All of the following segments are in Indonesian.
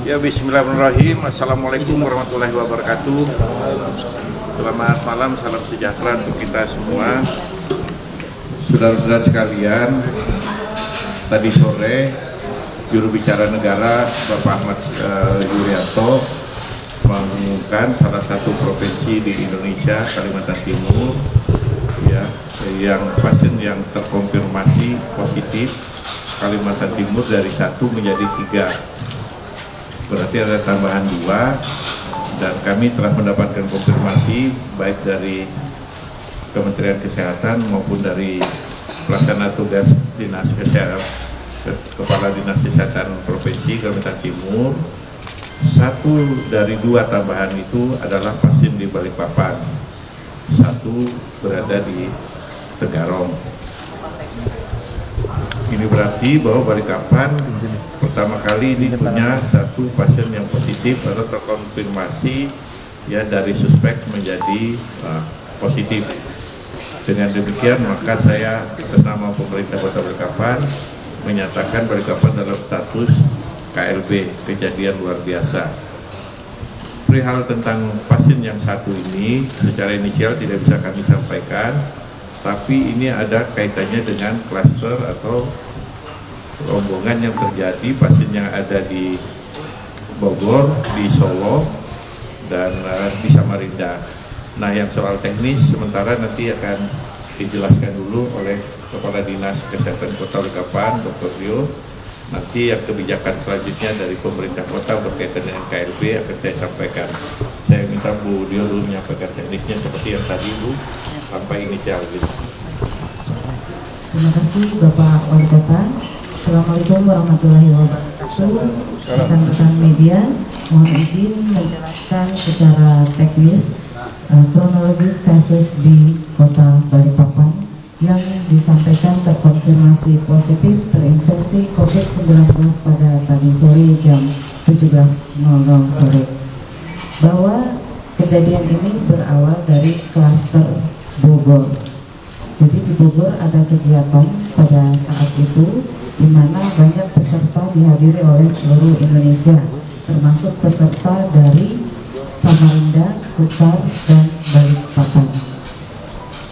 Ya, bismillahirrahmanirrahim. Assalamualaikum warahmatullahi wabarakatuh. Selamat malam, salam sejahtera untuk kita semua. Saudara-saudara sekalian, tadi sore juru bicara negara Bapak Ahmad Yuryanto mengumumkan salah satu provinsi di Indonesia, Kalimantan Timur, ya, yang pasien yang terkonfirmasi positif Kalimantan Timur dari 1 menjadi 3. Berarti ada tambahan 2, dan kami telah mendapatkan konfirmasi baik dari Kementerian Kesehatan maupun dari pelaksana tugas Dinas Kesehatan, Kepala Dinas Kesehatan Provinsi Kalimantan Timur. 1 dari 2 tambahan itu adalah pasien di Balikpapan, 1 berada di Tenggarong. Ini berarti bahwa Balikpapan pertama kali ini punya 1 pasien yang positif atau terkonfirmasi ya dari suspek menjadi positif. Dengan demikian maka saya atas nama pemerintah Kota Balikpapan menyatakan Balikpapan dalam status KLB, kejadian luar biasa. Perihal tentang pasien yang 1 ini secara inisial tidak bisa kami sampaikan, tapi ini ada kaitannya dengan klaster atau rombongan yang terjadi pasien yang ada di Bogor, di Solo, dan di Samarinda. Nah, yang soal teknis sementara nanti akan dijelaskan dulu oleh Kepala Dinas Kesehatan Kota Balikpapan, Dr. Rio. Nanti yang kebijakan selanjutnya dari pemerintah kota berkaitan dengan KLB akan saya sampaikan. Saya minta Bu Dio dulu menyampaikan teknisnya seperti yang tadi Bu, sampai inisial gitu. Terima kasih Bapak Wali Kota. Assalamualaikum warahmatullahi wabarakatuh. Rekan-rekan media, mohon izin menjelaskan secara teknis kronologis kasus di Kota Balikpapan yang disampaikan terkonfirmasi positif terinfeksi COVID-19 pada tadi sore jam 17.00 sore. Bahwa kejadian ini berawal dari klaster Bogor. Jadi di Bogor ada kegiatan pada saat itu di mana banyak peserta dihadiri oleh seluruh Indonesia, termasuk peserta dari Samarinda, Kutar, dan Balikpapan.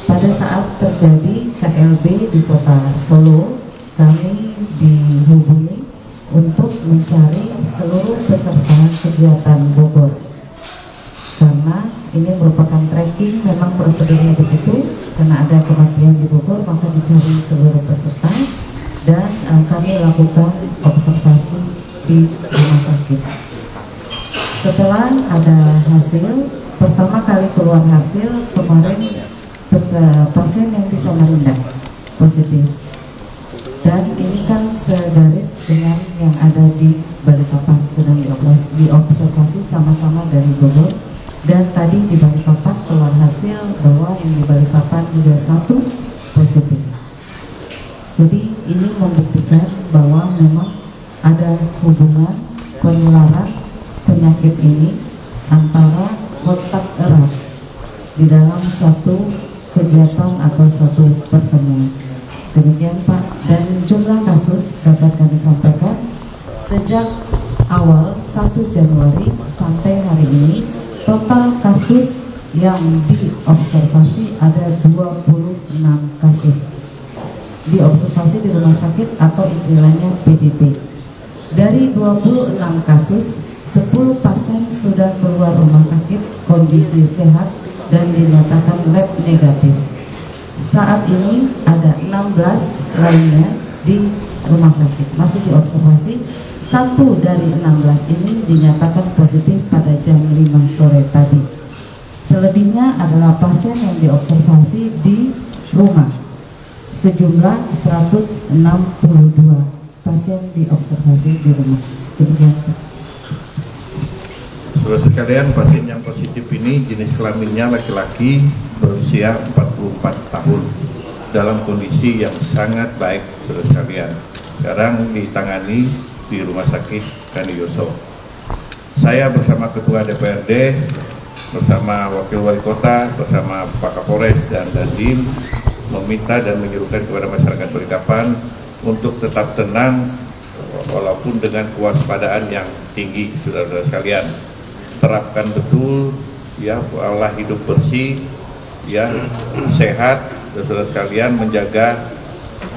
Pada saat terjadi KLB di Kota Solo, kami dihubungi untuk mencari seluruh peserta kegiatan Bogor. Karena ini merupakan tracking, memang prosedurnya begitu, karena ada kematian di Bogor maka dicari seluruh peserta dan kami lakukan observasi di rumah sakit. Setelah ada hasil, pertama kali keluar hasil kemarin pasien yang di Samarinda positif, dan ini kan segaris dengan yang ada di Balikpapan, sedang diobservasi sama-sama dari Bogor. Dan tadi di Balikpapan keluar hasil bahwa yang di Balikpapan juga 1 positif. Jadi ini membuktikan bahwa memang ada hubungan penularan penyakit ini antara kontak erat di dalam suatu kegiatan atau suatu pertemuan. Demikian Pak. Dan jumlah kasus dapat kami sampaikan sejak awal 1 Januari sampai hari ini total kasus yang diobservasi ada 26 kasus diobservasi di rumah sakit atau istilahnya PDP. Dari 26 kasus, 10 pasien sudah keluar rumah sakit kondisi sehat dan dinyatakan lab negatif. Saat ini ada 16 lainnya di rumah sakit masih diobservasi. 1 dari 16 ini dinyatakan positif pada jam 5 sore tadi. Selebihnya adalah pasien yang diobservasi di rumah. Sejumlah 162 pasien diobservasi di rumah. Demikian. Saudara sekalian, pasien yang positif ini jenis kelaminnya laki-laki berusia 44 tahun dalam kondisi yang sangat baik, saudara sekalian. Sekarang ditangani di Rumah Sakit Kaniyoso. Saya bersama Ketua DPRD, bersama Wakil Wali Kota, bersama Pak Kapolres dan Dandim meminta dan menyuruhkan kepada masyarakat Balikpapan untuk tetap tenang walaupun dengan kewaspadaan yang tinggi, saudara-saudara sekalian. Terapkan betul ya pola hidup bersih, ya sehat, saudara sekalian, menjaga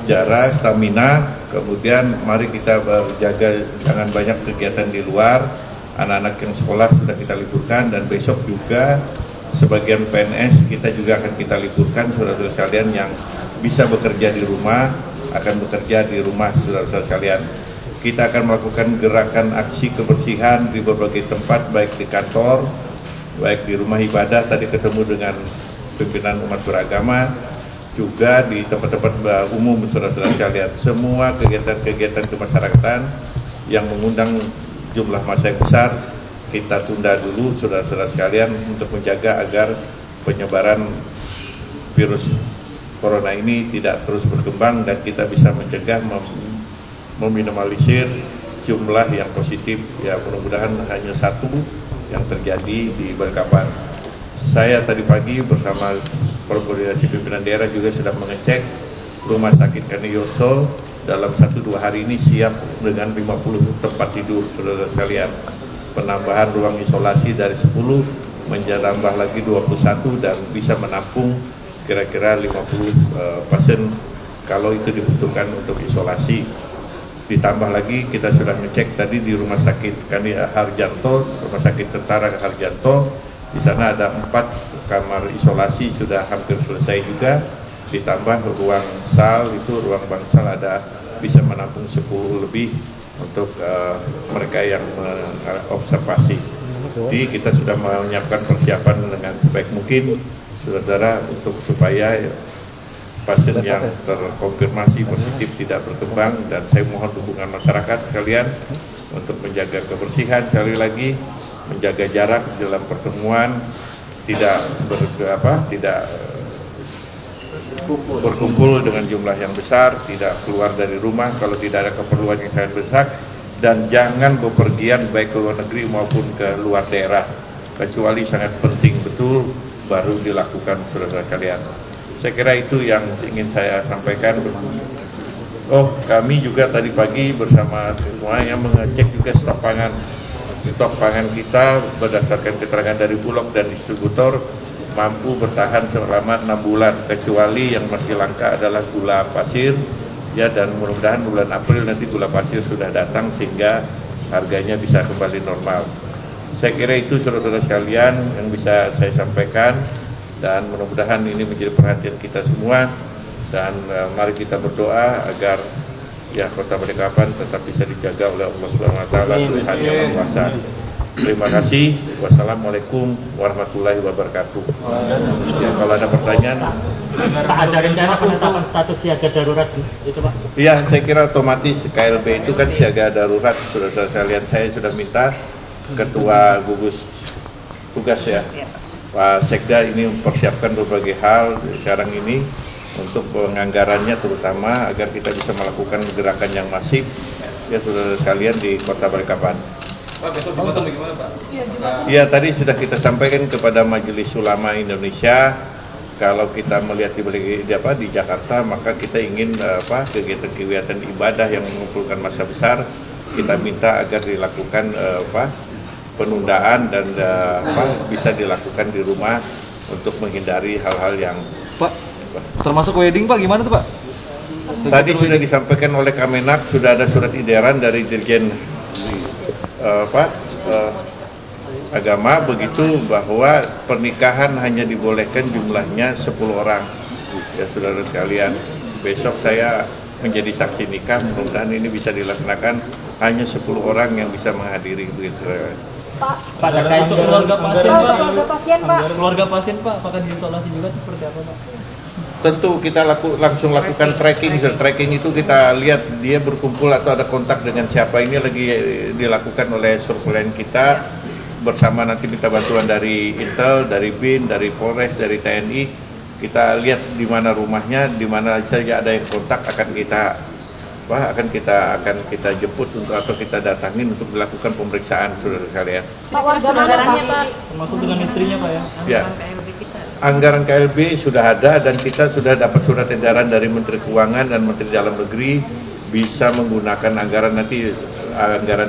jarak, stamina. Kemudian mari kita berjaga jangan banyak kegiatan di luar. Anak-anak yang sekolah sudah kita liburkan, dan besok juga sebagian PNS kita juga akan kita liburkan. Saudara-saudara sekalian yang bisa bekerja di rumah akan bekerja di rumah, saudara-saudara sekalian. Kita akan melakukan gerakan aksi kebersihan di berbagai tempat, baik di kantor, baik di rumah ibadah, tadi ketemu dengan pimpinan umat beragama, juga di tempat-tempat umum, saudara-saudara sekalian. Semua kegiatan-kegiatan kemasyarakatan yang mengundang jumlah massa yang besar, kita tunda dulu, saudara-saudara sekalian, untuk menjaga agar penyebaran virus corona ini tidak terus berkembang dan kita bisa mencegah, meminimalisir jumlah yang positif. Ya, mudah-mudahan hanya satu yang terjadi di Balikpapan. Saya tadi pagi bersama koordinasi pimpinan daerah juga sudah mengecek Rumah Sakit Kaniyoso dalam 1-2 hari ini siap dengan 50 tempat tidur, saudara sekalian. Penambahan ruang isolasi dari 10 menambah lagi 21 dan bisa menampung kira-kira 50 pasien kalau itu dibutuhkan untuk isolasi. Ditambah lagi kita sudah ngecek tadi di Rumah Sakit Harjanto, Rumah Sakit Tentara Harjanto, di sana ada 4 kamar isolasi sudah hampir selesai juga. Ditambah ruang SAL itu, ruang bangsal ada bisa menampung 10 lebih untuk mereka yang observasi. Jadi kita sudah menyiapkan persiapan dengan sebaik mungkin, saudara, untuk supaya pasien yang terkonfirmasi positif tidak berkembang. Dan saya mohon dukungan masyarakat sekalian untuk menjaga kebersihan, sekali lagi menjaga jarak dalam pertemuan, tidak berkumpul dengan jumlah yang besar, tidak keluar dari rumah kalau tidak ada keperluan yang sangat besar, dan jangan bepergian baik ke luar negeri maupun ke luar daerah kecuali sangat penting betul baru dilakukan, saudara sekalian. Saya kira itu yang ingin saya sampaikan. Oh, kami juga tadi pagi bersama semua yang mengecek juga stok pangan. Stok pangan kita berdasarkan keterangan dari Bulog dan distributor mampu bertahan selama 6 bulan, kecuali yang masih langka adalah gula pasir, ya, dan mudah-mudahan bulan April nanti gula pasir sudah datang sehingga harganya bisa kembali normal. Saya kira itu, saudara-saudara sekalian, yang bisa saya sampaikan. Dan mudah-mudahan ini menjadi perhatian kita semua, dan mari kita berdoa agar ya Kota Balikpapan tetap bisa dijaga oleh Allah SWT, Tuhan yang Maha Kuasa. Terima kasih. Wassalamualaikum warahmatullahi wabarakatuh. Ya, kalau ada pertanyaan. Pak, ada rencana penetapan status siaga darurat itu, Pak? Iya, saya kira otomatis KLB itu kan siaga darurat, saudara sekalian. Saya sudah minta Ketua Gugus Tugas ya, Pak Sekda ini mempersiapkan berbagai hal sekarang ini untuk penganggarannya, terutama agar kita bisa melakukan gerakan yang masif ya, saudara sekalian, di Kota Balikpapan. Pak, besok Jumatan bagaimana, Pak? Iya, tadi sudah kita sampaikan kepada Majelis Ulama Indonesia, kalau kita melihat di Jakarta, maka kita ingin kegiatan-kegiatan ibadah yang mengumpulkan massa besar, kita minta agar dilakukan penundaan dan bisa dilakukan di rumah untuk menghindari hal-hal yang termasuk wedding, Pak, gimana tuh, Pak? Tadi sudah disampaikan oleh Kemenak, sudah ada surat edaran dari Dirjen Agama begitu, bahwa pernikahan hanya dibolehkan jumlahnya 10 orang. Ya, saudara sekalian, besok saya menjadi saksi nikah, mudah-mudahan ini bisa dilaksanakan hanya 10 orang yang bisa menghadiri begitu. Pak, terkait keluarga pasien, keluarga pasien, Pak. Keluarga pasien, Pak, apakah diisolasi juga seperti apa, Pak? Tentu kita langsung lakukan tracking. Tracking itu kita lihat dia berkumpul atau ada kontak dengan siapa, ini lagi dilakukan oleh surveillance kita bersama, nanti minta bantuan dari Intel, dari BIN, dari Polres, dari TNI. Kita lihat di mana rumahnya, di mana saja ada yang kontak akan kita jemput untuk atau kita datangin untuk dilakukan pemeriksaan, saudara sekalian. Pak, warga mana Pak? Termasuk dengan istrinya Pak ya? Ya. Anggaran KLB sudah ada dan kita sudah dapat surat edaran dari Menteri Keuangan dan Menteri Dalam Negeri bisa menggunakan anggaran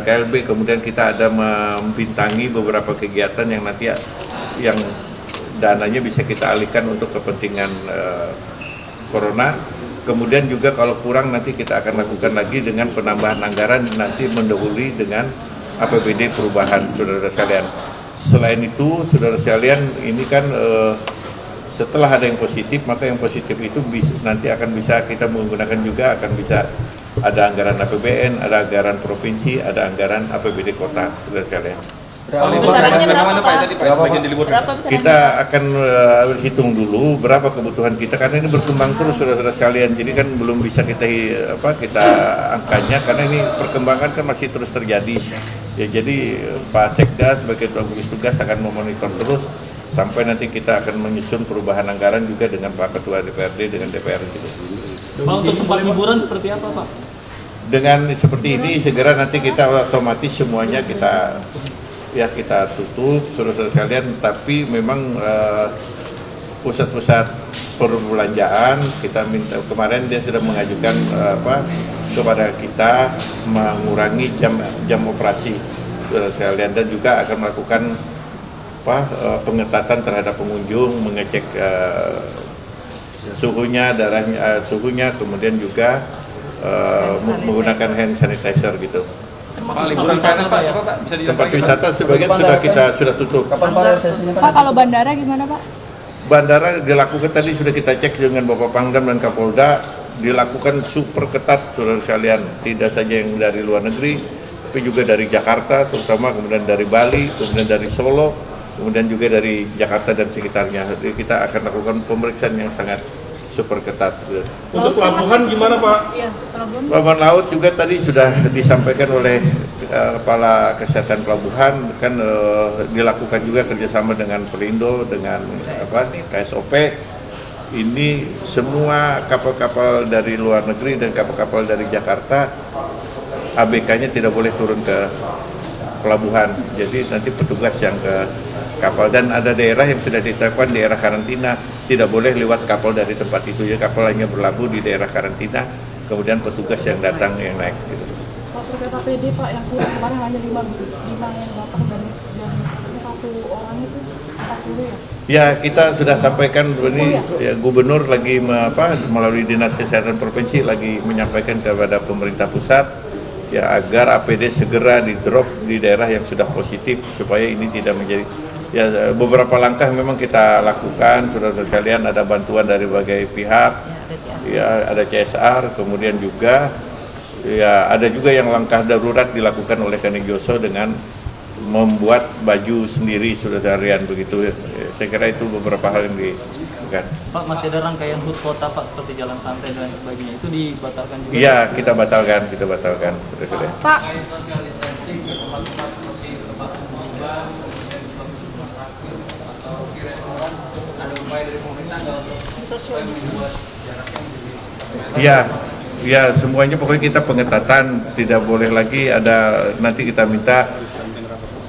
KLB. Kemudian kita ada membintangi beberapa kegiatan yang nanti yang dananya bisa kita alihkan untuk kepentingan corona. Kemudian juga kalau kurang nanti kita akan lakukan lagi dengan penambahan anggaran nanti mendahului dengan APBD perubahan, saudara sekalian. Selain itu, saudara sekalian, ini kan setelah ada yang positif, maka yang positif itu nanti akan bisa kita menggunakan juga, akan bisa ada anggaran APBN, ada anggaran provinsi, ada anggaran APBD kota, saudara sekalian. Kita akan hitung dulu berapa kebutuhan kita, karena ini berkembang terus, saudara sekalian. Jadi kan belum bisa kita angkanya, karena ini perkembangan kan masih terus terjadi. Ya, jadi Pak Sekda sebagai gugus tugas akan memonitor terus sampai nanti kita akan menyusun perubahan anggaran juga dengan Pak Ketua DPRD dengan DPR gitu. Pak, untuk tempat hiburan seperti apa Pak? Dengan seperti ini segera nanti kita otomatis semuanya kita tutup, saudara sekalian. Tapi memang pusat-pusat perbelanjaan kita minta, kemarin dia sudah mengajukan kepada kita mengurangi jam operasi, saudara sekalian, dan juga akan melakukan pengetatan terhadap pengunjung, mengecek suhunya, suhunya, kemudian juga menggunakan hand sanitizer gitu. Pak, liburan PNS Pak, ya Pak? Bisa tempat wisata sebagian sudah tutup. Pak, kalau bandara gimana Pak? Bandara dilakukan tadi sudah kita cek dengan Bapak Pangdam dan Kapolda, dilakukan super ketat, saudara sekalian. Tidak saja yang dari luar negeri, tapi juga dari Jakarta, terutama kemudian dari Bali, kemudian dari Solo, kemudian juga dari Jakarta dan sekitarnya. Jadi kita akan lakukan pemeriksaan yang sangat super ketat. Untuk pelabuhan gimana Pak? Pelabuhan laut juga tadi sudah disampaikan oleh Kepala Kesehatan Pelabuhan, kan dilakukan juga kerjasama dengan Pelindo, dengan KSOP. Ini semua kapal-kapal dari luar negeri dan kapal-kapal dari Jakarta, ABK-nya tidak boleh turun ke pelabuhan. Jadi nanti petugas yang ke kapal, dan ada daerah yang sudah ditetapkan daerah karantina, tidak boleh lewat kapal dari tempat itu, ya kapal hanya berlabuh di daerah karantina, kemudian petugas yang datang yang naik gitu. Pak, terkait APD Pak, yang kemarin hanya 5 yang datang dan 1 orang itu 40 ya? Ya, kita sudah sampaikan ini ya, Gubernur lagi melalui Dinas Kesehatan Provinsi lagi menyampaikan kepada pemerintah pusat ya agar APD segera di-drop di daerah yang sudah positif supaya ini tidak menjadi. Ya, beberapa langkah memang kita lakukan, saudara sekalian, ada bantuan dari berbagai pihak, ya ada CSR, kemudian juga ya ada juga yang langkah darurat dilakukan oleh Kanigyoso dengan membuat baju sendiri, saudara sekalian, begitu. Ya, saya kira itu beberapa hal yang dilakukan. Pak, masih ada rangkaian HUT kota Pak seperti jalan santai dan sebagainya, itu dibatalkan juga? Iya, kita batalkan, saudara sekalian. Pak. Ya, semuanya pokoknya kita pengetatan, tidak boleh lagi ada, nanti kita minta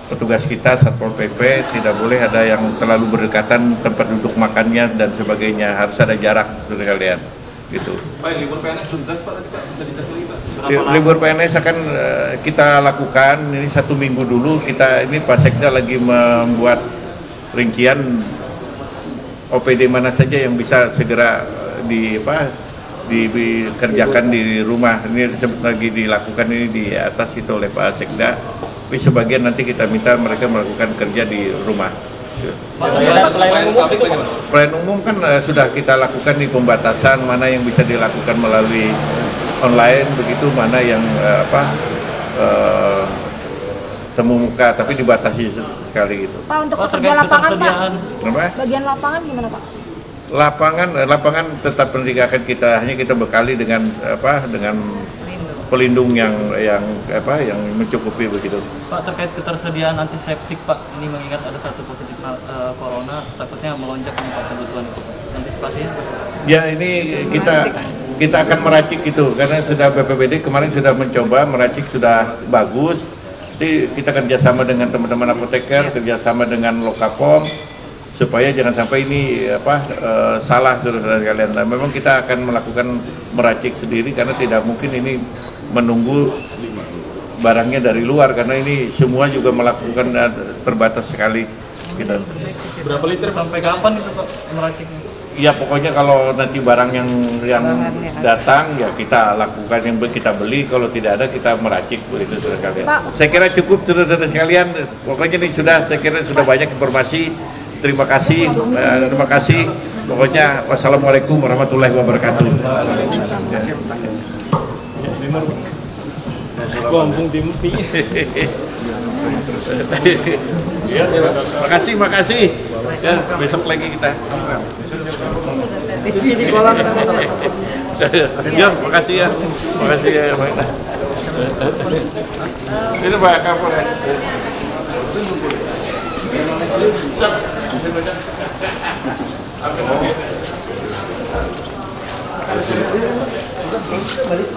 petugas kita Satpol PP tidak boleh ada yang terlalu berdekatan tempat duduk makannya dan sebagainya, harus ada jarak, saudara sekalian, gitu. Baik, libur PNS tuntas Pak, bisa didahului Pak? Libur PNS akan kita lakukan ini 1 minggu dulu. Kita ini Pak Sekda lagi membuat rincian OPD mana saja yang bisa segera dikerjakan di rumah. Ini lagi dilakukan ini di atas itu oleh Pak Sekda. Tapi sebagian nanti kita minta mereka melakukan kerja di rumah. Pelayanan umum kan sudah kita lakukan di pembatasan, mana yang bisa dilakukan melalui online, begitu, mana yang temu muka, tapi dibatasi sekali gitu. Pak, untuk pekerja lapangan Pak, kenapa? bagian lapangan gimana Pak? Lapangan tetap pendidikan kita, hanya kita bekali dengan dengan pelindung yang mencukupi begitu. Pak, terkait ketersediaan antiseptik Pak, ini mengingat ada satu positif corona, takutnya melonjak nih Pak kebutuhan itu Pak. Antisipasinya Pak? Ya, ini kita akan meracik itu, karena sudah BPBD kemarin sudah mencoba meracik, sudah bagus. Jadi kita kerjasama dengan teman-teman apoteker, kerjasama dengan Lokapom, supaya jangan sampai ini salah saudara sekalian. Nah, memang kita akan melakukan meracik sendiri karena tidak mungkin ini menunggu barangnya dari luar, karena ini semua juga melakukan terbatas sekali kita. Berapa liter sampai kapan itu Pak meraciknya? Ya pokoknya kalau nanti barang yang datang ya kita lakukan, yang kita beli, kalau tidak ada kita meracik begitu saudara sekalian. Saya kira cukup saudara sekalian. Pokoknya ini saya kira sudah banyak informasi. Terima kasih. Pokoknya wassalamualaikum warahmatullahi wabarakatuh. Makasih. Ya, besok lagi kita. Ya, makasih ya. Ini Pak Kapolres. Balik.